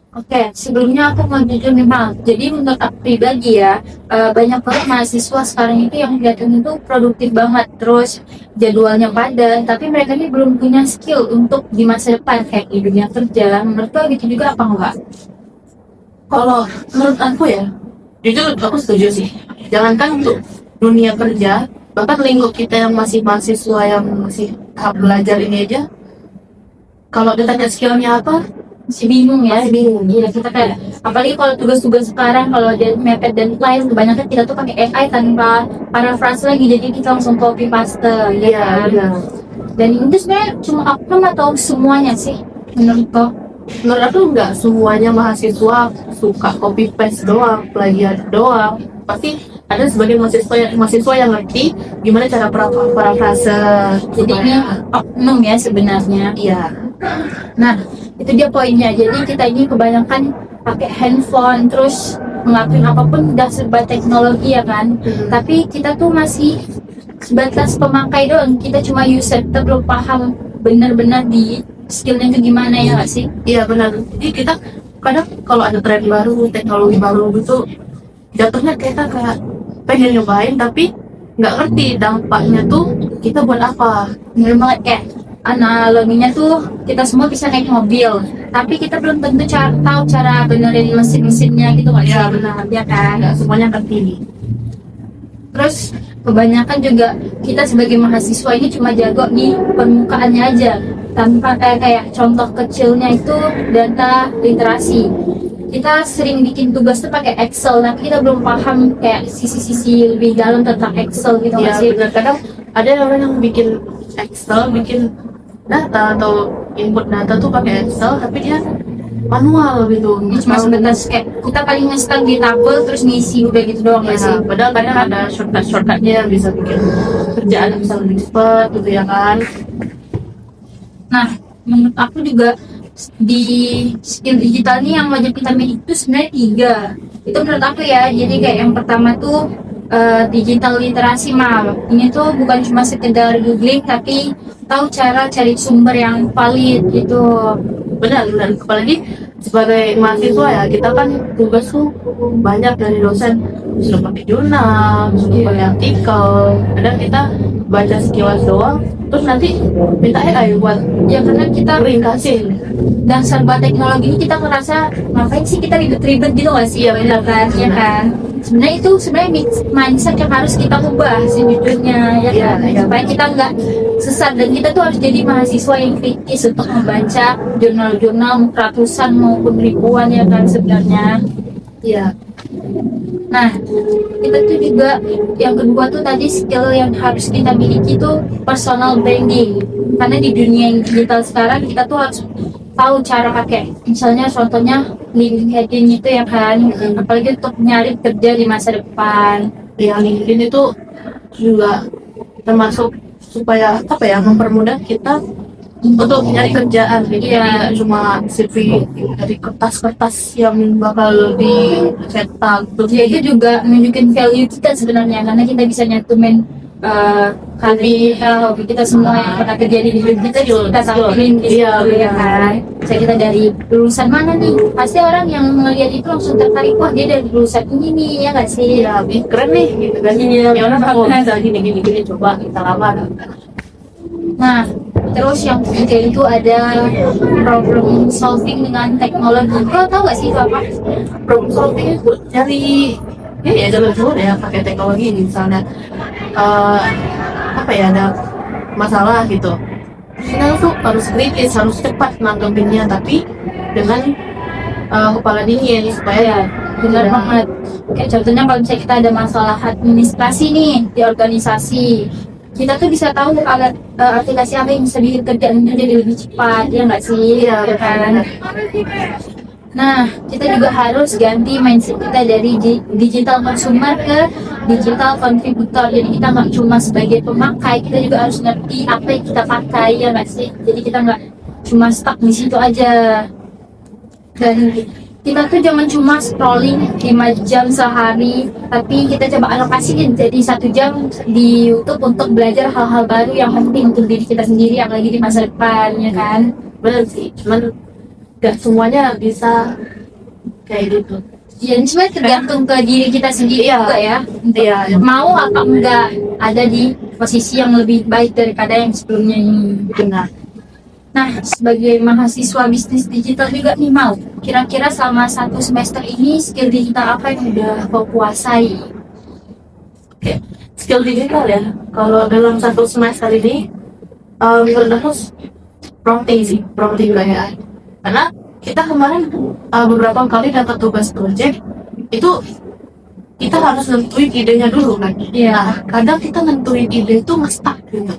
Oke, sebelumnya aku mau jujur nih Mal. Jadi menurut aku pribadi ya, banyak banget mahasiswa sekarang itu yang kelihatan itu produktif banget, terus jadwalnya padat, tapi mereka ini belum punya skill untuk di masa depan kayak di dunia kerja. Menurut lo gitu juga apa enggak? Kalau menurut aku ya, jujur aku setuju sih. Jangankan untuk dunia kerja, bahkan lingkup kita yang masih mahasiswa yang masih tahap belajar ini aja, kalau ditanya skillnya apa, Masih bingung ya. masih bingung. Iya, kita kayak apalagi kalau tugas-tugas sekarang kalau dia mepet deadline, kebanyakan kita tuh pakai AI tanpa paraphrase lagi, jadi kita langsung copy paste, ya Iya, kan? benar. Dan itu sebenarnya cuma oknum atau semuanya sih menurut lo? Menurut aku nggak semuanya mahasiswa suka copy paste doang, plagiat doang. Pasti ada sebagian mahasiswa yang ngerti gimana cara parafrase. Jadi ini oknum ya sebenarnya. Iya, Nah, itu dia poinnya. Jadi kita ini kebanyakan pakai handphone, terus ngelakuin apapun udah serba teknologi ya kan. Tapi kita tuh masih sebatas pemakai doang. Kita cuma user, kita belum paham benar-benar di skillnya itu gimana ya nggak sih? iya benar. Jadi kita kadang kalau ada tren baru, teknologi baru gitu, jatuhnya kita kayak pengen nyobain tapi nggak ngerti dampaknya tuh kita buat apa. Bener banget kayak analoginya tuh kita semua bisa naik mobil, tapi kita belum tentu tahu cara benerin mesin-mesinnya gitu nggak sih? Ya benar, Ya kan? nggak semuanya ngerti. Terus kebanyakan juga kita sebagai mahasiswa ini cuma jago di permukaannya aja, tanpa kayak contoh kecilnya itu data literasi. Kita sering bikin tugas tuh pakai Excel, tapi kita belum paham kayak sisi-sisi lebih dalam tentang Excel gitu nggak Ya sih? benar, kadang ada orang yang bikin Excel, bikin data atau input data tuh pakai Excel tapi dia manual gitu. Ini cuma sebatas kayak kita paling ngestak di tabel terus ngisi udah gitu doang nggak sih? Ya, padahal kadang ada shortcutnya yang bisa bikin kerjaan bisa lebih cepat gitu ya kan. Nah, menurut aku juga di skill digital nih yang wajib kita miliki itu sebenarnya tiga. Itu menurut aku ya. Jadi kayak yang pertama tuh digital literasi mal. Ini tuh bukan cuma sekedar googling tapi tahu cara cari sumber yang valid gitu. Benar, benar. Apalagi sebagai mahasiswa ya, kita kan tugas tuh banyak dari dosen, sudah pakai jurnal, sudah pakai artikel. Kadang kita baca sekilas doang, terus nanti minta AI buat Ya karena kita ringkasin. dan serba teknologi ini kita ngerasa ngapain sih kita ribet-ribet gitu nggak sih? Iya, benar kan? Ya kan? Sebenarnya itu sebenarnya mindset yang harus kita ubah sejujurnya ya Iya, kan? iya. Supaya kita nggak sesat dan kita tuh harus jadi mahasiswa yang kritis untuk membaca jurnal-jurnal ratusan maupun ribuan ya kan sebenarnya. Iya, Nah, kita tuh juga yang kedua tuh tadi skill yang harus kita miliki tuh personal branding. Karena di dunia yang digital sekarang kita tuh harus tahu cara pakai. Misalnya contohnya LinkedIn itu ya kan, apalagi untuk nyari kerja di masa depan. yang LinkedIn itu juga termasuk supaya apa ya, mempermudah kita untuk nyari kerjaan gitu. Iya. Jadi nggak cuma CV dari kertas-kertas yang bakal dicetak terus Ya itu juga nunjukin value kita sebenarnya karena kita bisa nyantumin hobi kita semua yang pernah terjadi di hidup kita juga kita tampilin di Iya, situ, ya benar. kan. Saya kita dari lulusan mana nih, pasti orang yang melihat itu langsung tertarik, wah dia dari lulusan ini nih ya nggak sih. Iya, ih, keren nih gitu kan. Iya, Ya orang mau benar. bisa gini coba kita lamar. Nah, terus yang ketiga itu ada problem solving dengan teknologi. Kau tahu gak sih itu apa? Problem solving itu cari ya jalan keluar ya pakai teknologi. Misalnya apa ya, ada masalah gitu, kita tuh harus kritis, harus cepat nanggepinnya tapi dengan kepala dingin supaya Benar tidak- banget. Kayak contohnya kalau misalnya kita ada masalah administrasi nih di organisasi, kita tuh bisa tahu alat aplikasi apa yang bisa bikin kerjaannya jadi lebih cepat, ya nggak sih? Iya, Ya kan? benar. Nah, kita juga harus ganti mindset kita dari digital consumer ke digital contributor. Jadi kita nggak cuma sebagai pemakai, kita juga harus ngerti apa yang kita pakai, ya nggak sih? Jadi kita nggak cuma stuck di situ aja. Dan kita tuh jangan cuma scrolling 5 jam sehari, tapi kita coba alokasiin jadi 1 jam di YouTube untuk belajar hal-hal baru yang penting untuk diri kita sendiri, apalagi di masa depan, ya kan? Bener sih, cuman gak semuanya bisa kayak gitu. Ya, ini sebenarnya tergantung ke diri kita sendiri Iya. juga ya. Iya, Mau apa enggak ada di posisi yang lebih baik daripada yang sebelumnya ini. benar. Nah, sebagai mahasiswa bisnis digital juga nih mau, kira-kira selama 1 semester ini skill digital apa yang udah kau kuasai? Oke, skill digital ya. Kalau dalam 1 semester ini, menurut aku prompting sih, prompting AI. Karena kita kemarin beberapa kali dapat tugas project itu kita harus nentuin idenya dulu kan. Iya. Nah, kadang kita nentuin ide itu nge-stuck gitu.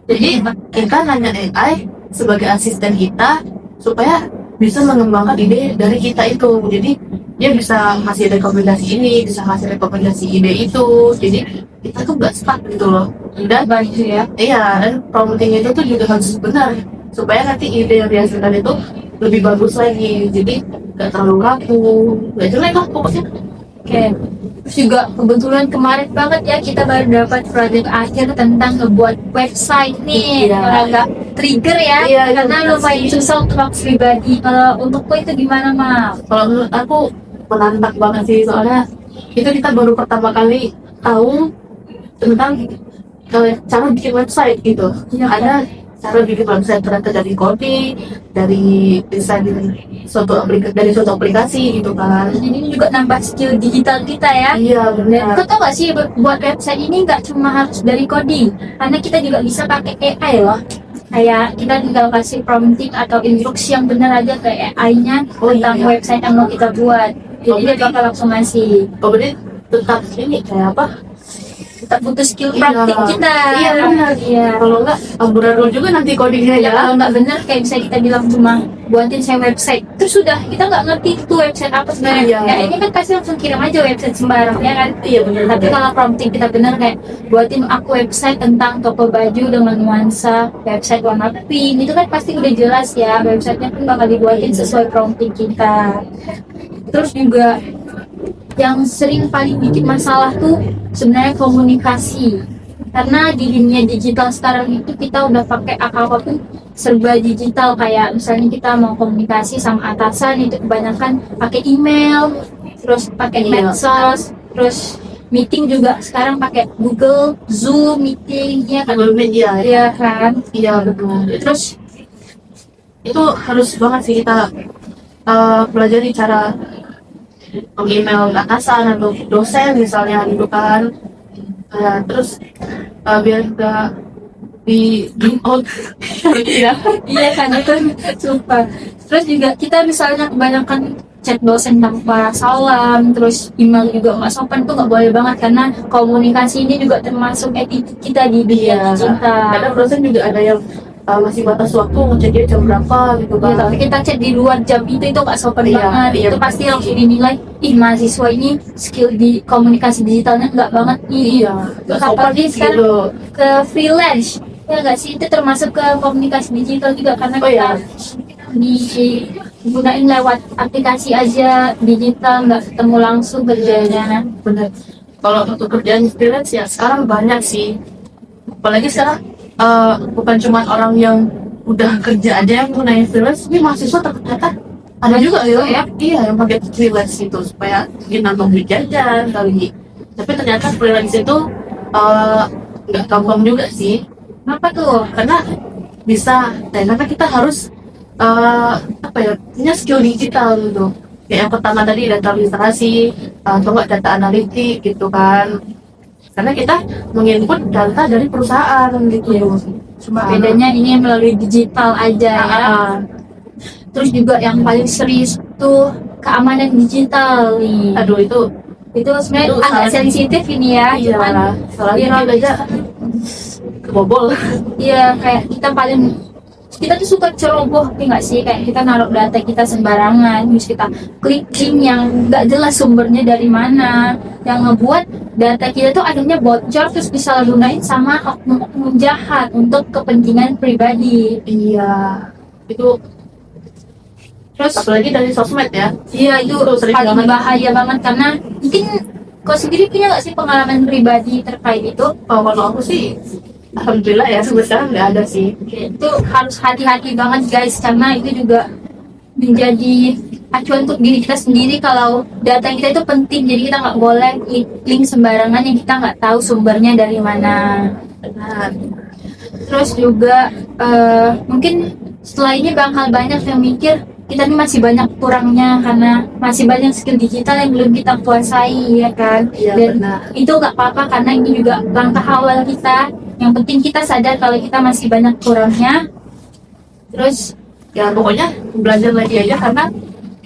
Jadi kita nanya AI sebagai asisten kita supaya bisa mengembangkan ide dari kita itu. Jadi dia bisa ngasih rekomendasi ini, bisa ngasih rekomendasi ide itu. Jadi kita tuh nggak stuck gitu loh. Dan Baik ya. iya, dan prompting itu tuh juga harus benar supaya nanti ide yang dihasilkan itu lebih bagus lagi. Jadi nggak terlalu kaku, nggak jelek lah pokoknya. Oke. Terus juga kebetulan kemarin banget ya kita baru dapat proyek akhir tentang ngebuat website nih. Iya. Agak trigger ya, Iya, karena iya, lumayan sih. susah untuk aku pribadi. Kalau untukku itu gimana, Mal? Kalau menurut aku menantang banget sih, soalnya itu kita baru pertama kali tahu tentang cara bikin website gitu. Iya. Ada cara bikin website ternyata dari coding, dari desain dari suatu aplikasi gitu kan. Jadi ini juga nambah skill digital kita ya. Iya Dan benar. kau tau gak sih buat website ini nggak cuma harus dari coding, karena kita juga bisa pakai AI loh. Kayak kita tinggal kasih prompting atau instruksi yang benar aja ke AI-nya Oh, tentang iya. website yang mau kita buat. Jadi dia bakal langsung ngasih. Oh, berarti tetap ini kayak apa? Kita butuh skill Iya. praktik kita. Iya benar. Iya. Kalau enggak amburadul juga nanti codingnya Ya, ya. kalau nggak benar kayak bisa kita bilang cuma buatin saya website, terus sudah kita nggak ngerti itu website apa sebenarnya. Iya. Ya ini kan pasti langsung kirim aja website sembarang ya kan. Iya benar. Tapi kalau prompting kita benar kayak buatin aku website tentang toko baju dengan nuansa website warna pink, itu kan pasti udah jelas ya, websitenya pun bakal dibuatin sesuai prompting kita. Terus juga yang sering paling bikin masalah tuh sebenarnya komunikasi, karena di dunia digital sekarang itu kita udah pakai apapun serba digital. Kayak misalnya kita mau komunikasi sama atasan itu kebanyakan pakai email, terus pakai Iya. medsos, terus meeting juga sekarang pakai Google Zoom meeting ya kan. Google Media ya. Iya kan. Iya benar. Terus Itu harus banget sih kita pelajari cara email atasan atau dosen misalnya gitu kan. Terus biar nggak di out. Iya. iya kan itu sumpah. Terus juga kita misalnya kebanyakan chat dosen tanpa salam, terus email juga nggak sopan, tuh nggak boleh banget, karena komunikasi ini juga termasuk etika kita di dunia digital. Kadang dosen juga ada yang masih batas waktu ngeceknya jam berapa gitu Ya, kan. tapi kita chat di luar jam itu nggak sopan Iya, banget. iya. Itu pasti langsung dinilai, ih mahasiswa ini skill di komunikasi digitalnya nggak banget nih. Iya. Nggak sopan Apalagi sekarang gitu. ke freelance, ya nggak sih, itu termasuk ke komunikasi digital juga, karena Oh, kita iya. digunain lewat aplikasi aja digital, nggak ketemu langsung kerjanya. Bener. Kalau untuk kerjaan freelance ya sekarang banyak sih. Apalagi sekarang bukan cuma orang yang udah kerja aja yang gunain freelance, tapi mahasiswa ternyata ada juga gitu ya. Iya, yang pakai freelance itu supaya dia nambah duit jajan kali. Tapi ternyata freelance itu nggak gampang juga sih. Kenapa tuh? Karena karena kita harus punya skill digital gitu. Kayak yang pertama tadi data literasi atau enggak data analitik gitu kan. Karena kita menginput data dari perusahaan gitu. Cuma bedanya ini melalui digital aja ya. Terus juga yang paling serius tuh keamanan digital nih. Aduh itu Sebenarnya Itu agak salah- sensitif ini ya. iya Cuman soalnya viral aja kebobol. iya, kayak kita tuh suka ceroboh ya nggak sih, kayak kita naruh data kita sembarangan, terus kita klik link yang nggak jelas sumbernya dari mana, yang ngebuat data kita tuh akhirnya bocor terus disalahgunain sama oknum-oknum jahat untuk kepentingan pribadi. Iya. Itu Terus apalagi dari sosmed ya. iya itu Itu sering paling banget. bahaya banget, karena mungkin kau sendiri punya nggak sih pengalaman pribadi terkait itu? Kalau aku sih alhamdulillah ya sampai sekarang nggak ada sih. Itu harus hati-hati banget guys, karena itu juga menjadi acuan untuk diri kita sendiri kalau data kita itu penting, jadi kita nggak boleh link sembarangan yang kita nggak tahu sumbernya dari mana. Benar. Terus juga mungkin setelah ini bakal banyak yang mikir kita ini masih banyak kurangnya karena masih banyak skill digital yang belum kita kuasai, ya kan? Iya, Dan benar. itu nggak apa-apa karena ini juga langkah awal kita. Yang penting kita sadar kalau kita masih banyak kurangnya. Terus Ya pokoknya belajar lagi aja, karena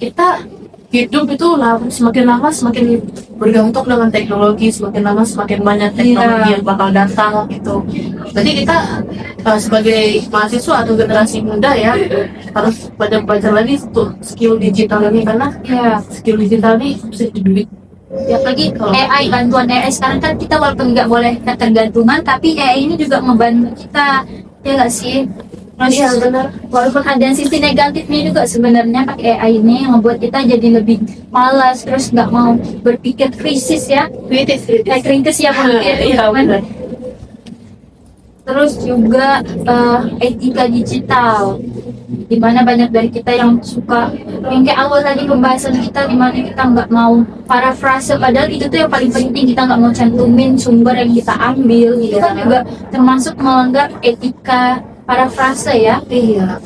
kita hidup itu semakin lama semakin bergantung dengan teknologi, semakin lama semakin banyak teknologi Iya. yang bakal datang gitu. Jadi kita sebagai mahasiswa atau generasi muda ya harus pada belajar lagi tuh skill digital ini, karena ya, skill digital ini bisa dibeli. ya apalagi AI, bantuan AI sekarang kan kita walaupun nggak boleh ketergantungan, tapi AI ini juga membantu kita, ya nggak sih? Terus Iya, benar. walaupun ada sisi negatifnya juga sebenarnya pakai AI ini yang membuat kita jadi lebih malas, terus nggak mau berpikir krisis ya, Kritis. kritis ya mungkin. Iya, benar. Terus juga etika digital, dimana banyak dari kita yang suka yang kayak awal tadi pembahasan kita, dimana kita nggak mau parafrase, padahal itu tuh yang paling penting, kita nggak mau cantumin sumber yang kita ambil, itu kan Iya. juga termasuk melanggar etika parafrase ya. Iya.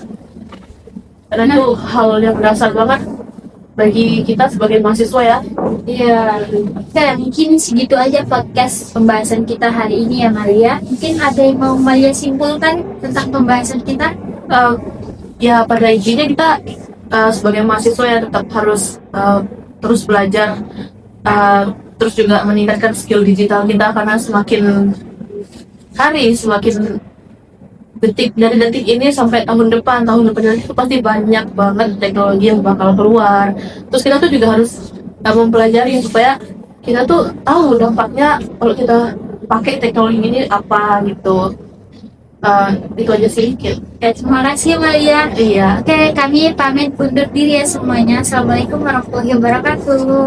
Karena itu hal yang dasar banget bagi kita sebagai mahasiswa ya. Iya. Oke, mungkin segitu aja podcast pembahasan kita hari ini ya Maria. Mungkin ada yang mau Maria simpulkan tentang pembahasan kita? Ya pada intinya kita sebagai mahasiswa ya tetap harus terus belajar, terus juga meningkatkan skill digital kita, karena semakin hari semakin detik dari detik ini sampai tahun depan itu pasti banyak banget teknologi yang bakal keluar. Terus kita tuh juga harus mempelajari supaya kita tuh tahu dampaknya kalau kita pakai teknologi ini apa gitu. Itu aja sih. Ya, terima kasih Maria. Iya. Oke, kami pamit undur diri ya semuanya. Assalamualaikum warahmatullahi wabarakatuh.